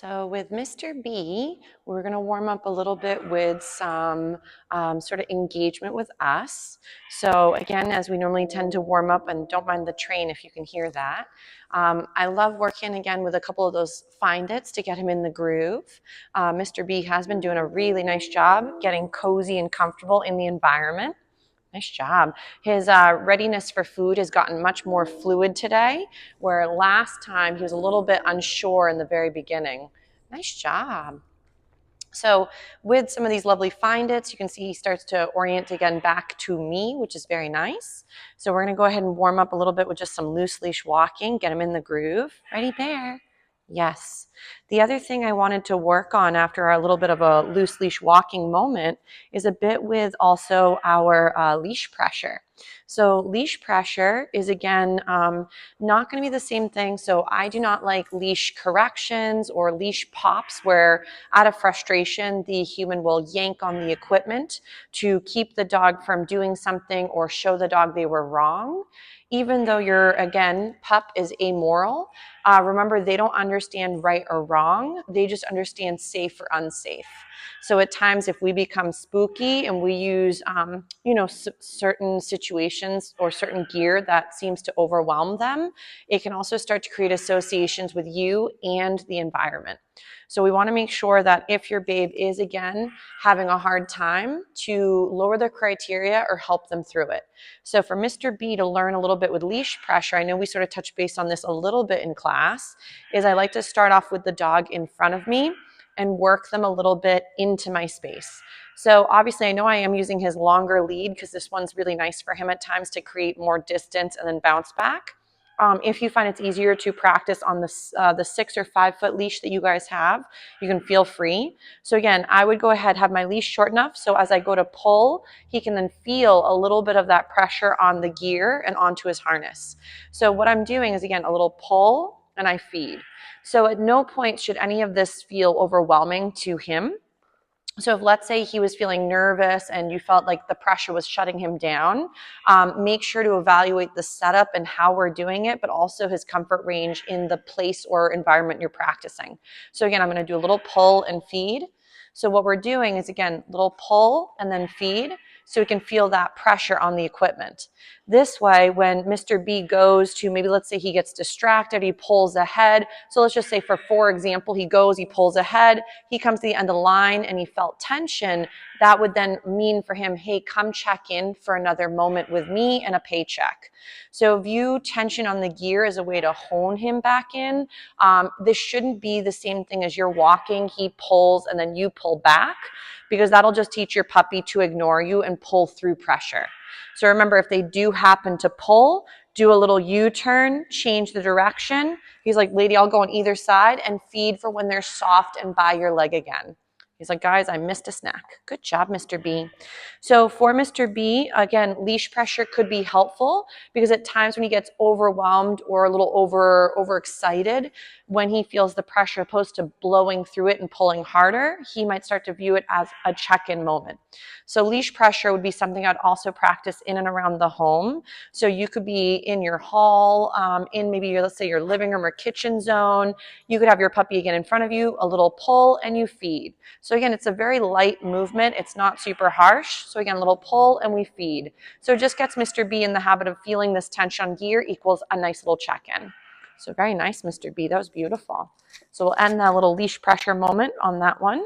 So with Mr. B, we're going to warm up a little bit with some sort of engagement with us. So again, as we normally tend to warm up, and don't mind the train if you can hear that. I love working again with a couple of those find its to get him in the groove. Mr. B has been doing a really nice job getting cozy and comfortable in the environment. Nice job. His readiness for food has gotten much more fluid today, where last time he was a little bit unsure in the very beginning. Nice job. So with some of these lovely find its, you can see he starts to orient again back to me, which is very nice. So we're going to go ahead and warm up a little bit with just some loose leash walking, get him in the groove. Ready, bear? Yes. The other thing I wanted to work on after a little bit of a loose leash walking moment is a bit with also our leash pressure. So leash pressure is again not going to be the same thing. So I do not like leash corrections or leash pops where out of frustration the human will yank on the equipment to keep the dog from doing something or show the dog they were wrong. Even though your, again, pup is amoral, remember they don't understand right or wrong. They just understand safe or unsafe. So at times if we become spooky and we use, certain situations or certain gear that seems to overwhelm them, it can also start to create associations with you and the environment. So we want to make sure that if your babe is, again, having a hard time, to lower the criteria or help them through it. So for Mr. B to learn a little bit with leash pressure, I know we sort of touched base on this a little bit in class, is I like to start off with the dog in front of me and work them a little bit into my space. So obviously I know I am using his longer lead because this one's really nice for him at times to create more distance and then bounce back. If you find it's easier to practice on the 6 or 5 foot leash that you guys have, you can feel free. So again, I would go ahead, have my leash short enough so as I go to pull, he can then feel a little bit of that pressure on the gear and onto his harness. So what I'm doing is, again, a little pull and I feed. So at no point should any of this feel overwhelming to him. So if, let's say, he was feeling nervous and you felt like the pressure was shutting him down, make sure to evaluate the setup and how we're doing it, but also his comfort range in the place or environment you're practicing. So again, I'm going to do a little pull and feed. So what we're doing is, again, little pull and then feed, so we can feel that pressure on the equipment. This way, when Mr. B goes to, maybe let's say he gets distracted, he pulls ahead. So let's just say for example, he goes, he pulls ahead, he comes to the end of the line and he felt tension. That would then mean for him, hey, come check in for another moment with me and a paycheck. So view tension on the gear as a way to hone him back in. This shouldn't be the same thing as you're walking, he pulls and then you pull back, because that'll just teach your puppy to ignore you and pull through pressure. So remember, if they do happen to pull, do a little U-turn, change the direction. He's like, lady, I'll go on either side, and feed for when they're soft and by your leg again. He's like, guys, I missed a snack. Good job, Mr. B. So for Mr. B, again, leash pressure could be helpful because at times when he gets overwhelmed or a little overexcited, when he feels the pressure opposed to blowing through it and pulling harder, he might start to view it as a check-in moment. So leash pressure would be something I'd also practice in and around the home. So you could be in your hall, in maybe let's say your living room or kitchen zone. You could have your puppy again in front of you, a little pull, and you feed. So again, it's a very light movement. It's not super harsh. So again, a little pull and we feed. So it just gets Mr. B in the habit of feeling this tension on gear equals a nice little check-in. So very nice, Mr. B. That was beautiful. So we'll end that little leash pressure moment on that one.